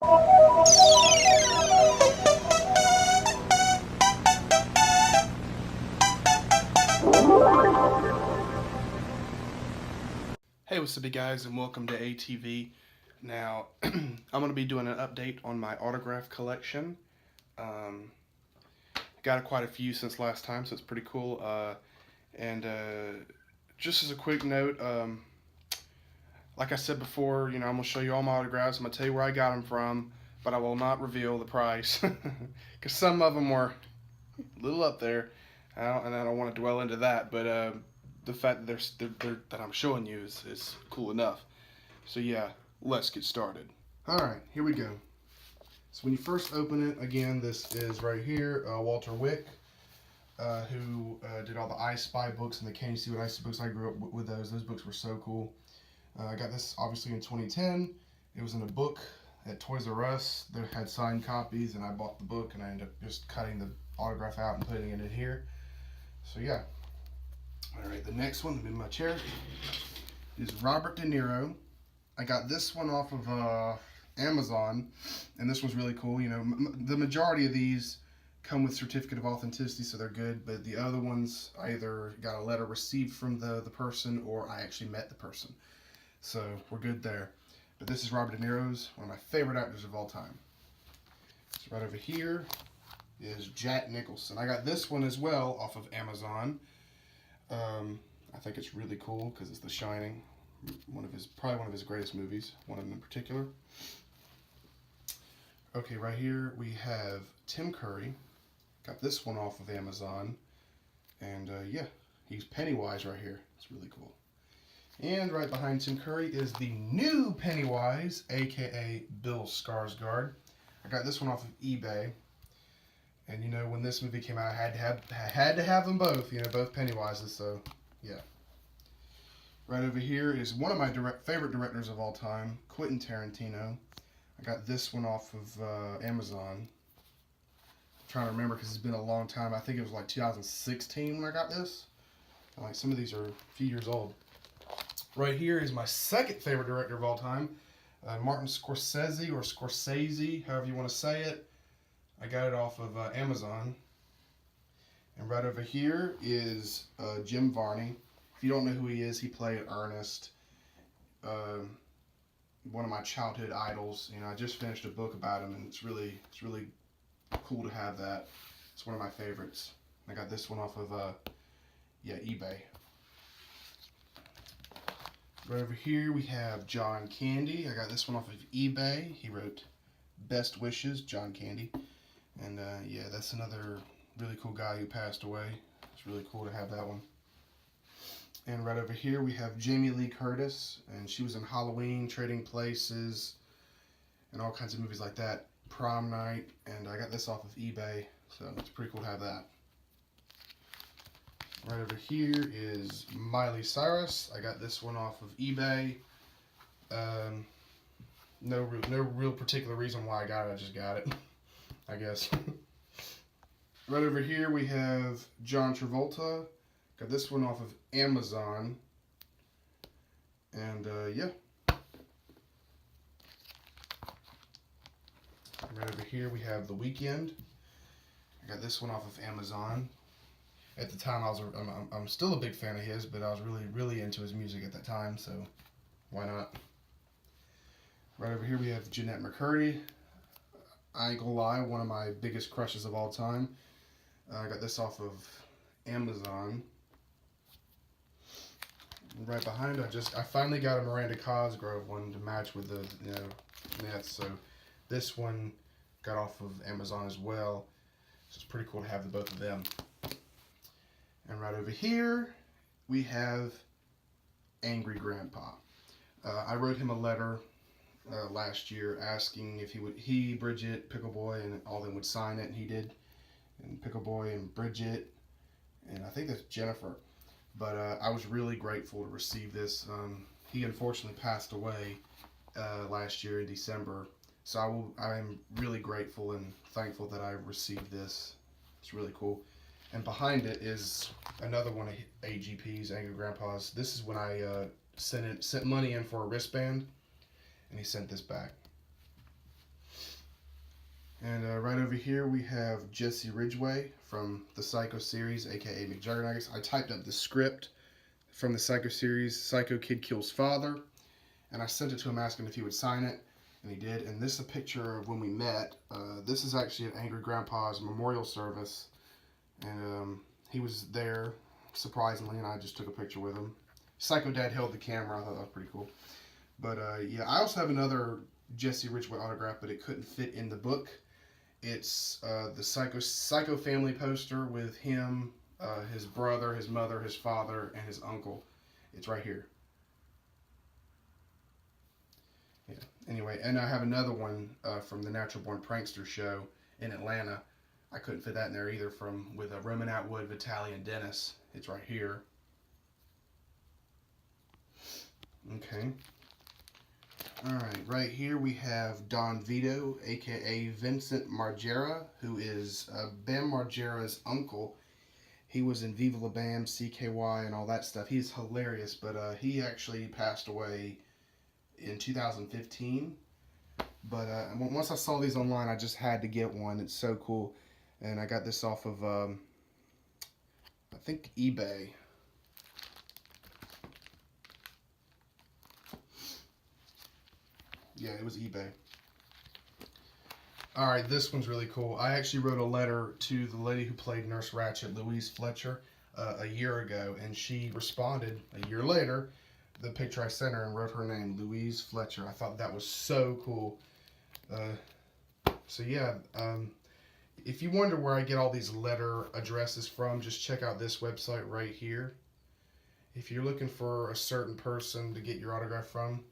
Hey, what's up, you guys, and welcome to ATV. Now, I'm going to be doing an update on my autograph collection. Got quite a few since last time, so it's pretty cool. And just as a quick note, like I said before, I'm going to show you all my autographs. I'm going to tell you where I got them from, but I will not reveal the price because some of them were a little up there, and I don't want to dwell into that. But the fact that that I'm showing you is cool enough. So yeah, let's get started. All right, here we go. So when you first open it, again, this is right here, Walter Wick, who did all the I Spy books and the Can You See What I See books. I grew up with those. Those books were so cool. I got this obviously in 2010. It was in a book at Toys R Us. They had signed copies, and I bought the book, and I ended up just cutting the autograph out and putting it in here. So yeah. All right, the next one in my chair is Robert De Niro. I got this one off of Amazon, and this one's really cool. The majority of these come with certificate of authenticity, so they're good, but the other ones, I either got a letter received from the person, or I actually met the person. So we're good there. But this is Robert De Niro's, one of my favorite actors of all time. So right over here is Jack Nicholson. I got this one as well off of Amazon. I think it's really cool because it's The Shining, probably one of his greatest movies, one of them in particular. Okay, right here we have Tim Curry. Got this one off of Amazon, and yeah, he's Pennywise right here. It's really cool. And right behind Tim Curry is the new Pennywise, aka Bill Skarsgård. I got this one off of eBay. And when this movie came out, I had to have them both. Both Pennywises. So yeah. Right over here is one of my favorite directors of all time, Quentin Tarantino. I got this one off of Amazon. I'm trying to remember because it's been a long time. I think it was like 2016 when I got this. And like some of these are a few years old. Right here is my second favorite director of all time, Martin Scorsese, or Scorsese, however you want to say it. I got it off of Amazon. And right over here is Jim Varney. If you don't know who he is, he played Ernest, one of my childhood idols. I just finished a book about him, and it's really cool to have that. It's one of my favorites. I got this one off of eBay. Right over here we have John Candy. I got this one off of eBay. He wrote Best Wishes, John Candy. And yeah, that's another really cool guy who passed away. It's really cool to have that one. And right over here we have Jamie Lee Curtis, and she was in Halloween, Trading Places, and all kinds of movies like that. Prom Night, and I got this off of eBay, so it's pretty cool to have that. Right over here is Miley Cyrus. I got this one off of eBay. No real particular reason why I got it. I just got it, I guess. Right over here we have John Travolta. Got this one off of Amazon. And yeah. Right over here we have The Weeknd. I got this one off of Amazon. At the time, I'm still a big fan of his, but I was really into his music at that time, so why not? Right over here we have Jeanette McCurdy. I ain't gonna lie, one of my biggest crushes of all time. I got this off of Amazon. Right behind, I finally got a Miranda Cosgrove one to match with the Nets. So this one got off of Amazon as well. So it's pretty cool to have the both of them. And right over here we have Angry Grandpa. I wrote him a letter last year asking if he, Bridget, Pickle Boy, and all of them would sign it, and he did. And Pickle Boy and Bridget, and I think that's Jennifer. But I was really grateful to receive this. He unfortunately passed away last year in December, so I'm really grateful and thankful that I received this. It's really cool. And behind it is another one of AGP's, Angry Grandpa's. This is when I sent money in for a wristband, and he sent this back. And right over here we have Jesse Ridgway from the Psycho series, aka McJuggernuggets. I typed up the script from the Psycho series, Psycho Kid Kills Father, and I sent it to him asking if he would sign it, and he did. And this is a picture of when we met. This is actually at Angry Grandpa's memorial service, and he was there, surprisingly, and I just took a picture with him. Psycho Dad held the camera. I thought that was pretty cool. But yeah, I also have another Jesse Ridgway autograph, but it couldn't fit in the book. It's the Psycho family poster with him, his brother, his mother, his father, and his uncle. It's right here. Yeah. Anyway, and I have another one from the Natural Born Prankster show in Atlanta. I couldn't fit that in there either. With Roman Atwood, Vitaly, and Dennis. It's right here. Okay. Alright, right here we have Don Vito, aka Vincent Margera, who is Bam Margera's uncle. He was in Viva La Bam, CKY, and all that stuff. He's hilarious, but he actually passed away in 2015. But once I saw these online, I just had to get one. It's so cool. And I got this off of, I think, eBay. Yeah, it was eBay. Alright, this one's really cool. I actually wrote a letter to the lady who played Nurse Ratched, Louise Fletcher, a year ago, and she responded a year later, the picture I sent her, and wrote her name, Louise Fletcher. I thought that was so cool. So yeah, if you wonder where I get all these letter addresses from, just check out this website right here. If you're looking for a certain person to get your autograph from,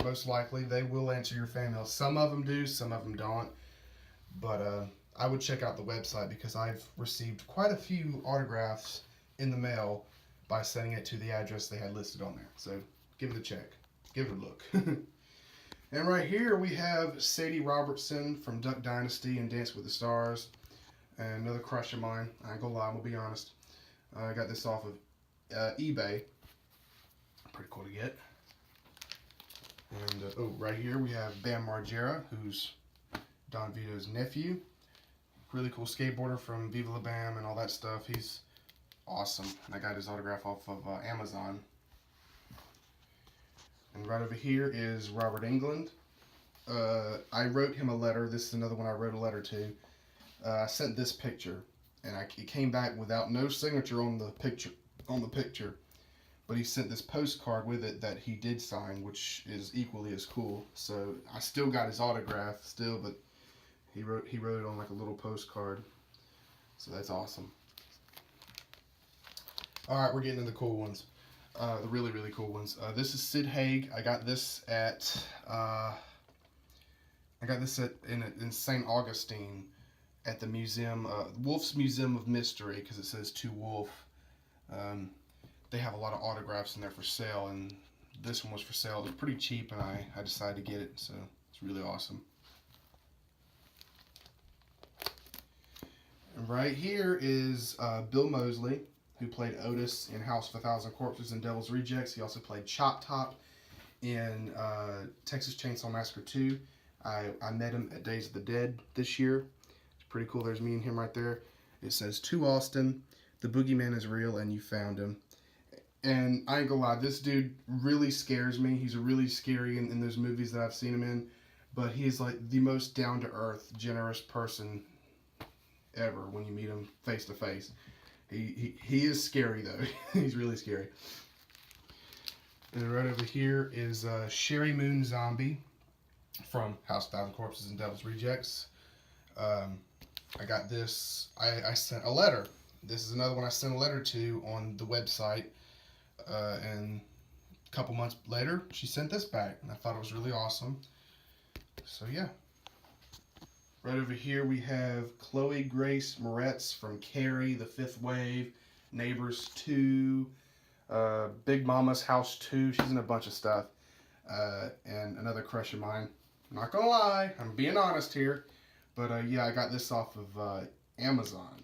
most likely they will answer your fan mail. Some of them do, some of them don't. But I would check out the website because I've received quite a few autographs in the mail by sending it to the address they had listed on there. So give it a check. Give it a look. And right here we have Sadie Robertson from Duck Dynasty and Dance with the Stars. And another crush of mine. I ain't gonna lie, I'm gonna be honest. I got this off of eBay. Pretty cool to get. And oh, right here we have Bam Margera, who's Don Vito's nephew. Really cool skateboarder from Viva La Bam and all that stuff. He's awesome. And I got his autograph off of Amazon. And right over here is Robert Englund. I wrote him a letter. This is another one I wrote a letter to. I sent this picture, and it came back without no signature on the picture. But he sent this postcard with it that he did sign, which is equally as cool. So I still got his autograph still, but he wrote it on like a little postcard. So that's awesome. All right, we're getting into the cool ones. The really, really cool ones. This is Sid Haig. I got this at in St. Augustine at the museum, Wolf's Museum of Mystery, because it says to Wolf. They have a lot of autographs in there for sale, and this one was for sale. It was pretty cheap, and I decided to get it, so it's really awesome. And right here is Bill Moseley, who played Otis in House of a Thousand Corpses and Devil's Rejects. He also played Chop Top in Texas Chainsaw Massacre 2. I met him at Days of the Dead this year. It's pretty cool. There's me and him right there. It says, "To Austin, the boogeyman is real and you found him." And I ain't gonna lie, this dude really scares me. He's really scary in those movies that I've seen him in. But he is like the most down-to-earth, generous person ever when you meet him face to face. He is scary though. He's really scary. And right over here is Sherry Moon Zombie from House of Thousand Corpses and Devil's Rejects. I got this. I sent a letter. This is another one I sent a letter to on the website. And a couple months later, she sent this back. And I thought it was really awesome. So yeah. Right over here we have Chloe Grace Moretz from Carrie, The Fifth Wave, Neighbors 2, Big Mama's House 2. She's in a bunch of stuff. And another crush of mine. I'm not gonna lie, I'm being honest here. But yeah, I got this off of Amazon.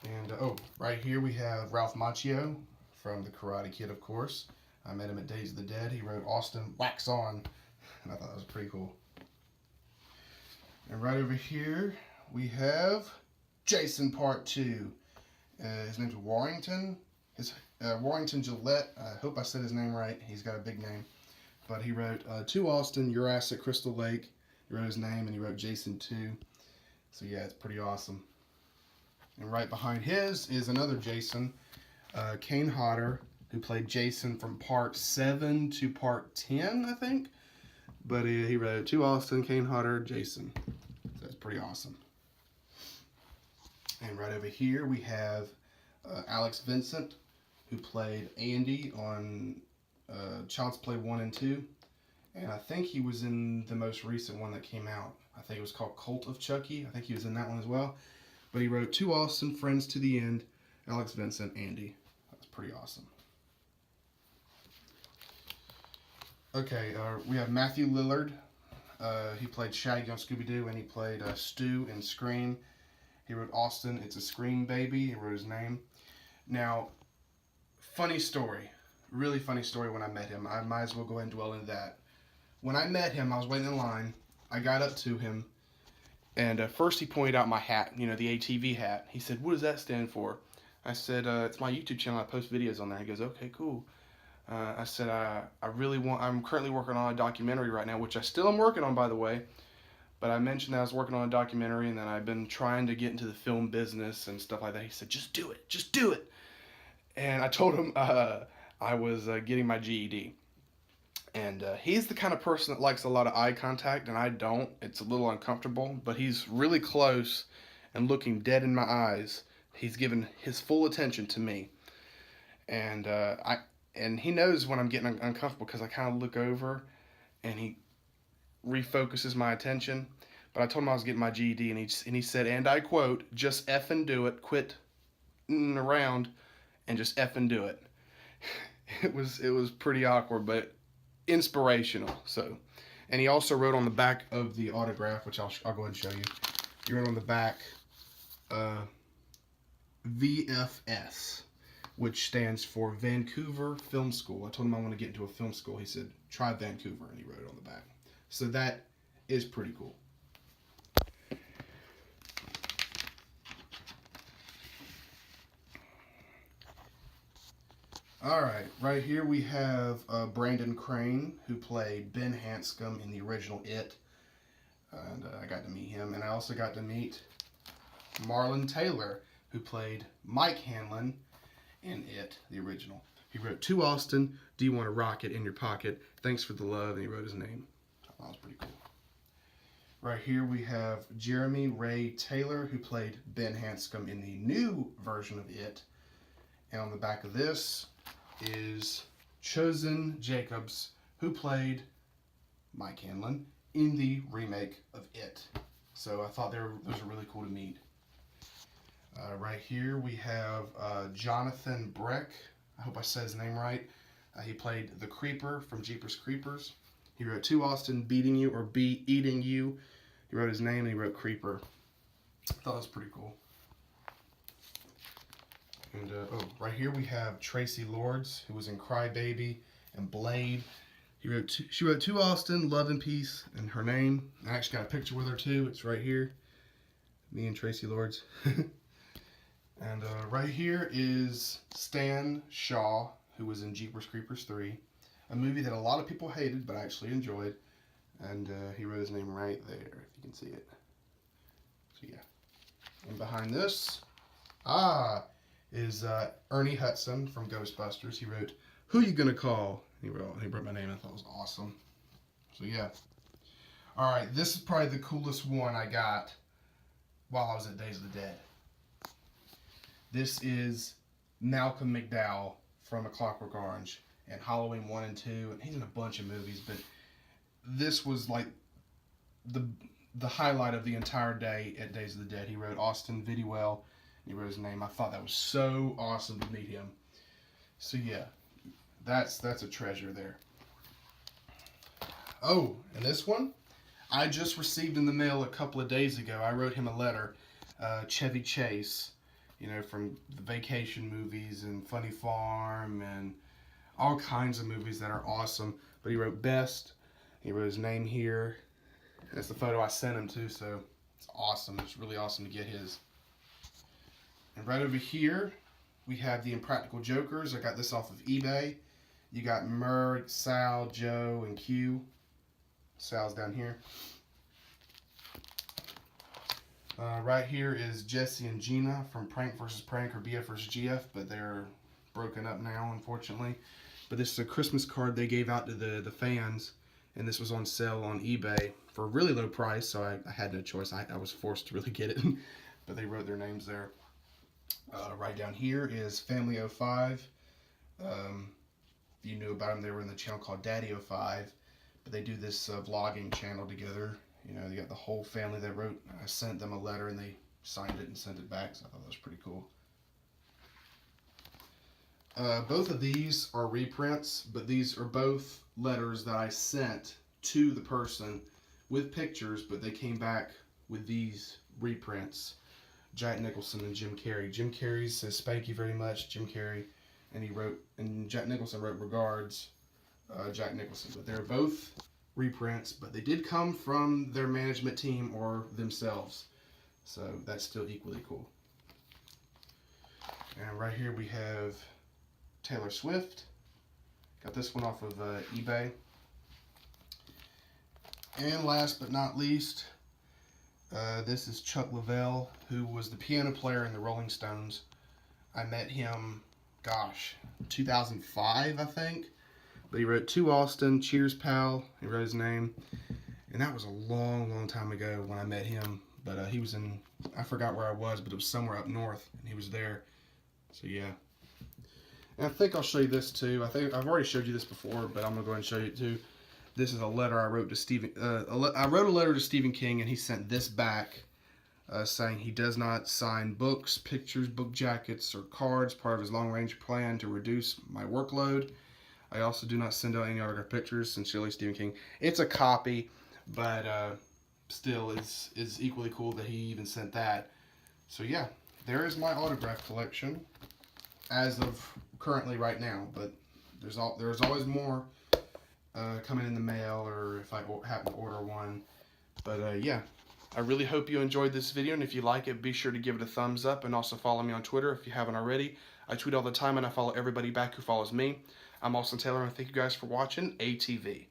And oh, right here we have Ralph Macchio from The Karate Kid, of course. I met him at Days of the Dead. He wrote Austin Wax On. And I thought that was pretty cool. And right over here, we have Jason Part 2. His name's Warrington. Warrington Gillette. I hope I said his name right. He's got a big name. But he wrote To Austin, Your Ass at Crystal Lake. He wrote his name, and he wrote Jason 2. So yeah, it's pretty awesome. And right behind his is another Jason, Kane Hodder, who played Jason from Part 7 to Part 10, I think. But he wrote To Austin, Kane Hodder, Jason. So that's pretty awesome. And right over here we have Alex Vincent, who played Andy on Child's Play 1 and 2. And I think he was in the most recent one that came out. I think it was called Cult of Chucky. I think he was in that one as well. But he wrote To Austin, Friends to the End, Alex Vincent, Andy. That's pretty awesome. Okay, we have Matthew Lillard. He played Shaggy on Scooby-Doo, and he played Stu in Scream. He wrote Austin, It's a Scream Baby. He wrote his name. Now, funny story. Really funny story when I met him. I might as well go ahead and dwell into that. When I met him, I was waiting in line. I got up to him, and first he pointed out my hat, the ATV hat. He said, "What does that stand for?" I said, "It's my YouTube channel. I post videos on there." He goes, "Okay, cool." I said, I'm currently working on a documentary right now, which I still am working on, by the way. But I mentioned that I was working on a documentary, and then I've been trying to get into the film business and stuff like that. He said, "Just do it. Just do it." And I told him I was getting my GED. And he's the kind of person that likes a lot of eye contact, and I don't. It's a little uncomfortable, but he's really close and looking dead in my eyes. He's given his full attention to me. And he knows when I'm getting uncomfortable because I kind of look over and he refocuses my attention. But I told him I was getting my GED, and he said, and I quote, "Just effing do it. Quit around and just effing do it." It was pretty awkward, but inspirational. So, and he also wrote on the back of the autograph, which I'll go ahead and show you. He wrote on the back, VFS, which stands for Vancouver Film School. I told him I want to get into a film school. He said, "Try Vancouver," and he wrote it on the back. So that is pretty cool. Alright, right here we have Brandon Crane, who played Ben Hanscom in the original It. And I got to meet him. And I also got to meet Marlon Taylor, who played Mike Hanlon in It, the original. He wrote To Austin, Do You Want a Rocket in Your Pocket? Thanks for the love, and he wrote his name. That was pretty cool. Right here we have Jeremy Ray Taylor, who played Ben Hanscom in the new version of It. And on the back of this is Chosen Jacobs, who played Mike Hanlon in the remake of It. So I thought those were really cool to meet. Right here we have Jonathan Breck. I hope I said his name right. He played the Creeper from Jeepers Creepers. He wrote To Austin, Beating You, or Be Eating You. He wrote his name, and he wrote Creeper. I thought that was pretty cool. And right here we have Tracy Lords, who was in Cry Baby and Blade. She wrote To Austin, Love and Peace, and her name. I actually got a picture with her too. It's right here. Me and Tracy Lords. And right here is Stan Shaw, who was in Jeepers Creepers 3. A movie that a lot of people hated, but I actually enjoyed. And he wrote his name right there, if you can see it. So yeah. And behind this, is Ernie Hudson from Ghostbusters. He wrote, Who You Gonna Call? He wrote my name, and I thought it was awesome. So yeah. Alright, this is probably the coolest one I got while I was at Days of the Dead. This is Malcolm McDowell from A Clockwork Orange and Halloween 1 and 2, and he's in a bunch of movies, but this was like the highlight of the entire day at Days of the Dead. He wrote Austin Vidwell, and he wrote his name. I thought that was so awesome to meet him. So yeah, that's a treasure there. Oh, and this one, I just received in the mail a couple of days ago. I wrote him a letter, Chevy Chase, from the Vacation movies and Funny Farm and all kinds of movies that are awesome. But he wrote Best. He wrote his name here. That's the photo I sent him to, so it's awesome. It's really awesome to get his. And right over here, we have the Impractical Jokers. I got this off of eBay. You got Merg, Sal, Joe, and Q. Sal's down here. Right here is Jesse and Gina from Prank vs. Prank, or BF vs. GF, but they're broken up now, unfortunately. But this is a Christmas card they gave out to the fans, and this was on sale on eBay for a really low price, so I had no choice. I was forced to really get it, but they wrote their names there. Right down here is Family 05. If you knew about them, they were in the channel called Daddy 05, but they do this vlogging channel together. You know, they got the whole family that wrote. I sent them a letter and they signed it and sent it back, so I thought that was pretty cool. Both of these are reprints, but these are both letters that I sent to the person with pictures, but they came back with these reprints. Jack Nicholson and Jim Carrey. Jim Carrey says, "Thank you very much, Jim Carrey," and Jack Nicholson wrote, "Regards, Jack Nicholson." But they're both reprints, but they did come from their management team or themselves, so that's still equally cool. And right here we have Taylor Swift. Got this one off of eBay. And last but not least, this is Chuck Leavell, who was the piano player in the Rolling Stones. I met him, 2005, I think. But he wrote "To Austin," "Cheers, pal." He wrote his name. And that was a long, long time ago when I met him. But he was in, I forgot where I was, but it was somewhere up north, and he was there. So yeah. And I think I'll show you this too. I think I've already showed you this before, but I'm going to go ahead and show you it too. This is a letter I wrote to Stephen. I wrote a letter to Stephen King, and he sent this back saying he does not sign books, pictures, book jackets, or cards, part of his long-range plan to reduce my workload. I also do not send out any autograph pictures. Sincerely, Stephen King. It's a copy, but still, is equally cool that he even sent that. So yeah, there is my autograph collection as of currently right now. But there's always more coming in the mail, or if I happen to order one. But yeah, I really hope you enjoyed this video, and if you like it, be sure to give it a thumbs up, and also follow me on Twitter if you haven't already. I tweet all the time, and I follow everybody back who follows me. I'm Austin Taylor, and thank you guys for watching ATV.